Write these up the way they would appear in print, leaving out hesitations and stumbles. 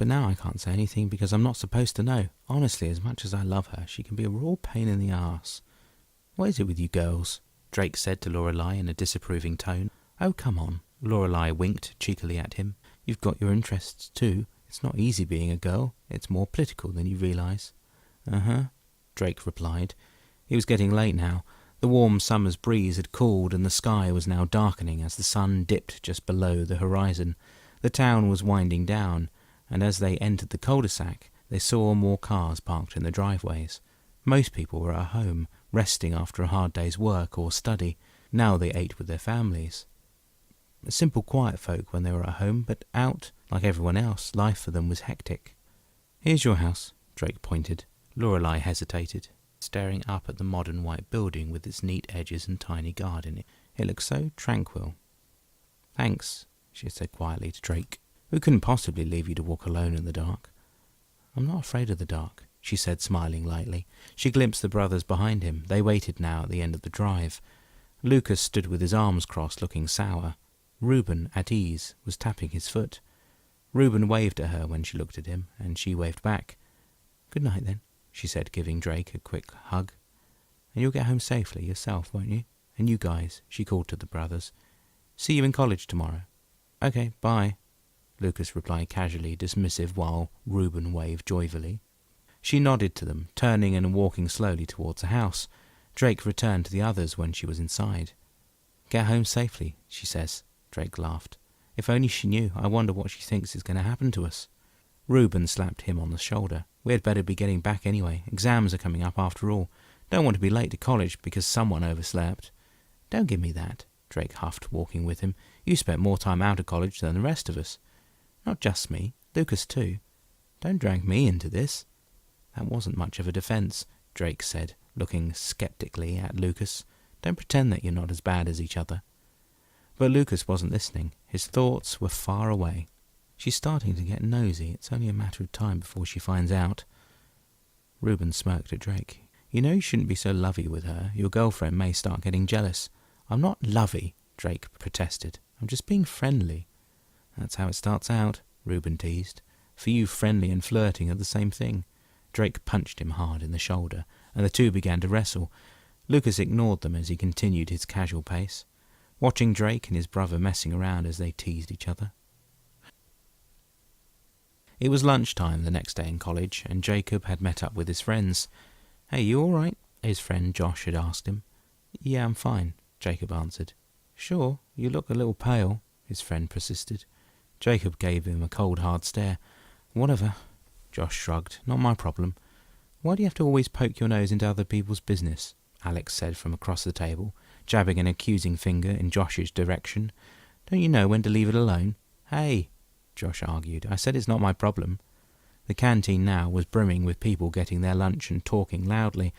But now I can't say anything because I'm not supposed to know. Honestly, as much as I love her, she can be a raw pain in the arse. What is it with you girls? Drake said to Lorelei in a disapproving tone. Oh, come on. Lorelei winked cheekily at him. You've got your interests too. It's not easy being a girl. It's more political than you realise. Uh-huh, Drake replied. It was getting late now. The warm summer's breeze had cooled and the sky was now darkening as the sun dipped just below the horizon. The town was winding down, and as they entered the cul-de-sac, they saw more cars parked in the driveways. Most people were at home, resting after a hard day's work or study. Now they ate with their families. Simple, quiet folk when they were at home, but out, like everyone else, life for them was hectic. Here's your house, Drake pointed. Lorelei hesitated, staring up at the modern white building with its neat edges and tiny garden. It looked so tranquil. Thanks, she said quietly to Drake. We couldn't possibly leave you to walk alone in the dark. I'm not afraid of the dark, she said, smiling lightly. She glimpsed the brothers behind him. They waited now at the end of the drive. Lucas stood with his arms crossed, looking sour. Reuben, at ease, was tapping his foot. Reuben waved at her when she looked at him, and she waved back. Good night, then, she said, giving Drake a quick hug. And you'll get home safely yourself, won't you? And you guys, she called to the brothers. See you in college tomorrow. Okay, bye, Lucas replied casually, dismissive, while Reuben waved joyfully. She nodded to them, turning and walking slowly towards the house. Drake returned to the others when she was inside. Get home safely, she says. Drake laughed. If only she knew. I wonder what she thinks is going to happen to us. Reuben slapped him on the shoulder. We had better be getting back anyway. Exams are coming up after all. Don't want to be late to college because someone overslept. Don't give me that, Drake huffed, walking with him. You spent more time out of college than the rest of us. Not just me. Lucas too. Don't drag me into this. That wasn't much of a defence, Drake said, looking sceptically at Lucas. Don't pretend that you're not as bad as each other. But Lucas wasn't listening. His thoughts were far away. She's starting to get nosy. It's only a matter of time before she finds out. Reuben smirked at Drake. You know you shouldn't be so lovey with her. Your girlfriend may start getting jealous. I'm not lovey, Drake protested. I'm just being friendly. That's how it starts out, Reuben teased. For you, friendly and flirting are the same thing. Drake punched him hard in the shoulder, and the two began to wrestle. Lucas ignored them as he continued his casual pace, watching Drake and his brother messing around as they teased each other. It was lunchtime the next day in college, and Jacob had met up with his friends. Hey, you all right? His friend Josh had asked him. Yeah, I'm fine, Jacob answered. Sure, you look a little pale, his friend persisted. Jacob gave him a cold, hard stare. Whatever, Josh shrugged. Not my problem. Why do you have to always poke your nose into other people's business? Alex said from across the table, jabbing an accusing finger in Josh's direction. Don't you know when to leave it alone? Hey, Josh argued. I said it's not my problem. The canteen now was brimming with people getting their lunch and talking loudly.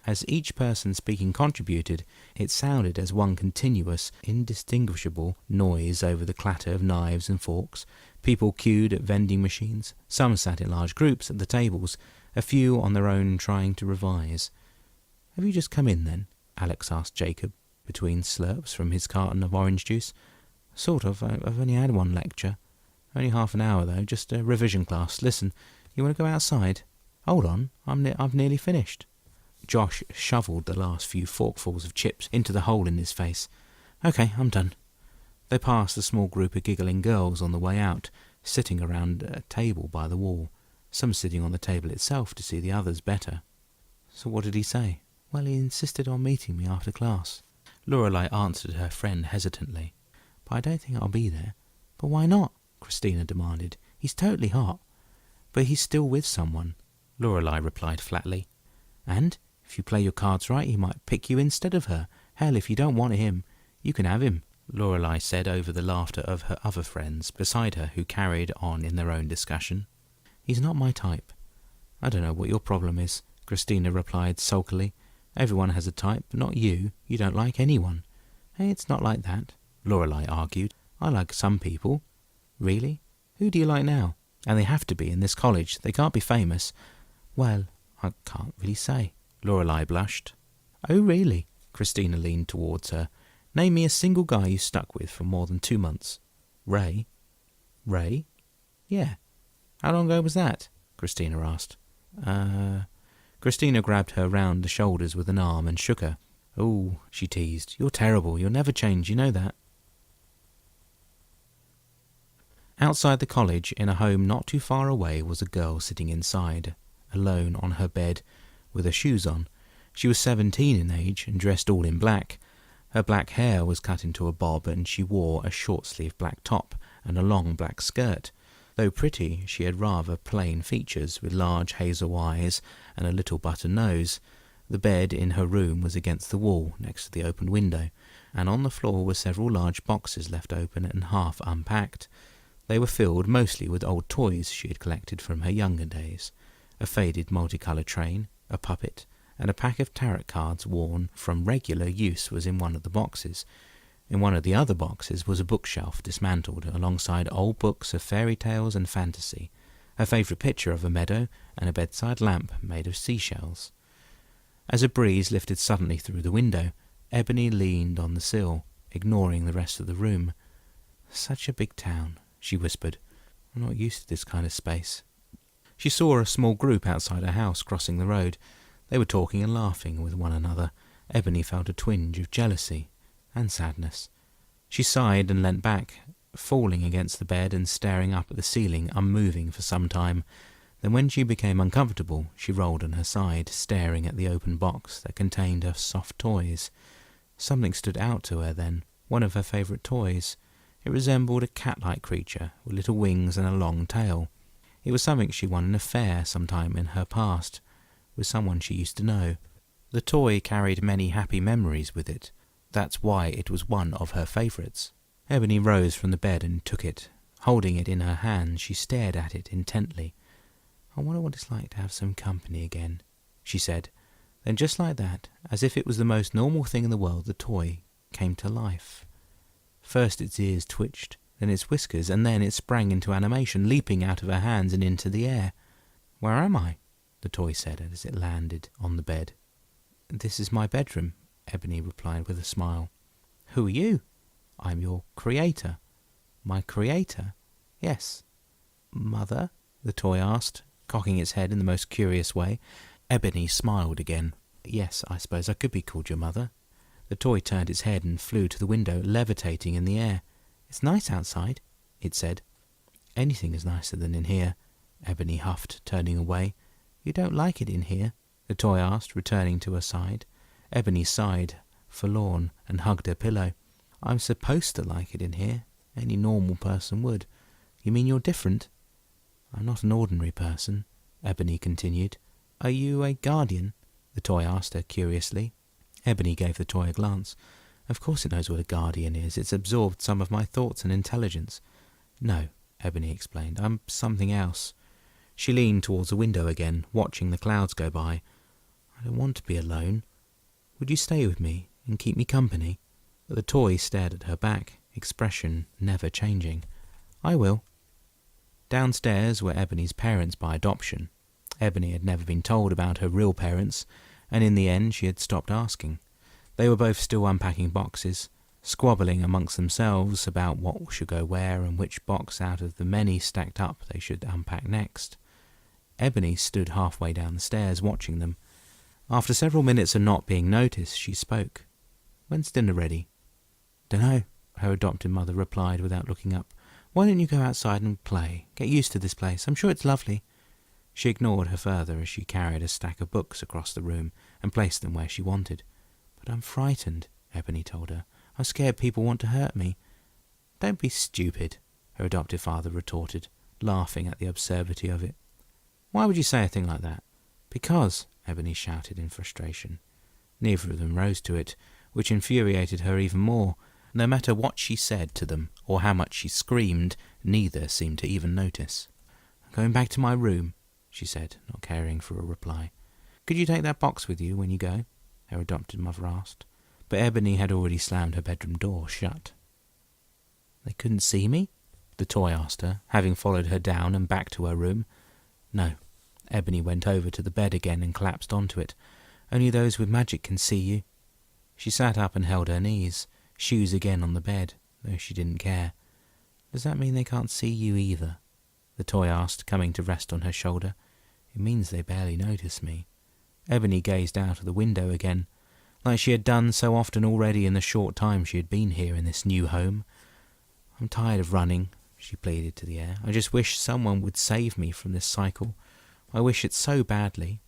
As each person speaking contributed, it sounded as one continuous, indistinguishable noise over the clatter of knives and forks. People queued at vending machines. Some sat in large groups at the tables, a few on their own trying to revise. Have you just come in then? Alex asked Jacob, between slurps from his carton of orange juice. Sort of. I've only had one lecture. Only half an hour, though. Just a revision class. Listen, you want to go outside? Hold on. I've nearly finished. Josh shoveled the last few forkfuls of chips into the hole in his face. Okay, I'm done. They passed a small group of giggling girls on the way out, sitting around a table by the wall, some sitting on the table itself to see the others better. So what did he say? Well, he insisted on meeting me after class. Lorelei answered her friend hesitantly. But I don't think I'll be there. But why not? Christina demanded. He's totally hot. But he's still with someone, Lorelei replied flatly. And if you play your cards right, he might pick you instead of her. Hell, if you don't want him, you can have him, Lorelei said over the laughter of her other friends beside her who carried on in their own discussion. He's not my type. I don't know what your problem is, Christina replied sulkily. Everyone has a type, but not you. You don't like anyone. Hey, it's not like that, Lorelei argued. I like some people. Really? Who do you like now? And they have to be in this college. They can't be famous. Well, I can't really say. Lorelei blushed. Oh, really? Christina leaned towards her. Name me a single guy you stuck with for more than 2 months. Ray? Ray? Yeah. How long ago was that? Christina asked. Christina grabbed her round the shoulders with an arm and shook her. Oh, she teased. You're terrible. You'll never change, you know that. Outside the college, in a home not too far away, was a girl sitting inside, alone on her bed, with her shoes on. She was 17 in age and dressed all in black. Her black hair was cut into a bob and she wore a short-sleeved black top and a long black skirt. Though pretty, she had rather plain features, with large hazel eyes and a little button nose. The bed in her room was against the wall, next to the open window, and on the floor were several large boxes left open and half unpacked. They were filled mostly with old toys she had collected from her younger days. A faded multicoloured train, a puppet, and a pack of tarot cards worn from regular use was in one of the boxes. In one of the other boxes was a bookshelf dismantled, alongside old books of fairy tales and fantasy, her favourite picture of a meadow, and a bedside lamp made of seashells. As a breeze lifted suddenly through the window, Ebony leaned on the sill, ignoring the rest of the room. Such a big town, she whispered. I'm not used to this kind of space. She saw a small group outside her house crossing the road. They were talking and laughing with one another. Ebony felt a twinge of jealousy and sadness. She sighed and leant back, falling against the bed and staring up at the ceiling, unmoving for some time. Then when she became uncomfortable, she rolled on her side, staring at the open box that contained her soft toys. Something stood out to her then, one of her favourite toys. It resembled a cat-like creature with little wings and a long tail. It was something she won in a fair sometime in her past, with someone she used to know. The toy carried many happy memories with it. That's why it was one of her favourites. Ebony rose from the bed and took it. Holding it in her hand, she stared at it intently. I wonder what it's like to have some company again, she said. Then just like that, as if it was the most normal thing in the world, the toy came to life. First its ears twitched, then its whiskers, and then it sprang into animation, leaping out of her hands and into the air. Where am I? The toy said as it landed on the bed. This is my bedroom, Ebony replied with a smile. Who are you? I'm your creator. My creator? Yes. Mother? The toy asked, cocking its head in the most curious way. Ebony smiled again. Yes, I suppose I could be called your mother. The toy turned its head and flew to the window, levitating in the air. It's nice outside, it said. Anything is nicer than in here, Ebony huffed, turning away. You don't like it in here? The toy asked, returning to her side. Ebony sighed, forlorn, and hugged her pillow. I'm supposed to like it in here. Any normal person would. You mean you're different? I'm not an ordinary person, Ebony continued. Are you a guardian? The toy asked her curiously. Ebony gave the toy a glance. Of course it knows what a guardian is. It's absorbed some of my thoughts and intelligence. No, Ebony explained. I'm something else. She leaned towards the window again, watching the clouds go by. I don't want to be alone. Would you stay with me and keep me company? But the toy stared at her back, expression never changing. I will. Downstairs were Ebony's parents by adoption. Ebony had never been told about her real parents, and in the end she had stopped asking. They were both still unpacking boxes, squabbling amongst themselves about what should go where and which box out of the many stacked up they should unpack next. Ebony stood halfway down the stairs watching them. After several minutes of not being noticed, she spoke. When's dinner ready? Dunno, her adopted mother replied without looking up. Why don't you go outside and play? Get used to this place. I'm sure it's lovely. She ignored her further as she carried a stack of books across the room and placed them where she wanted. But I'm frightened, Ebony told her. I'm scared people want to hurt me. Don't be stupid, her adoptive father retorted, laughing at the absurdity of it. Why would you say a thing like that? Because, Ebony shouted in frustration. Neither of them rose to it, which infuriated her even more. No matter what she said to them, or how much she screamed, neither seemed to even notice. I'm going back to my room, she said, not caring for a reply. Could you take that box with you when you go? Her adopted mother asked. But Ebony had already slammed her bedroom door shut. They couldn't see me? The toy asked her, having followed her down and back to her room. No. Ebony went over to the bed again and collapsed onto it. Only those with magic can see you. She sat up and held her knees, shoes again on the bed, though she didn't care. Does that mean they can't see you either? the toy asked, coming to rest on her shoulder. It means they barely notice me. Ebony gazed out of the window again, like she had done so often already in the short time she had been here in this new home. I'm tired of running, she pleaded to the air. I just wish someone would save me from this cycle. I wish it so badly.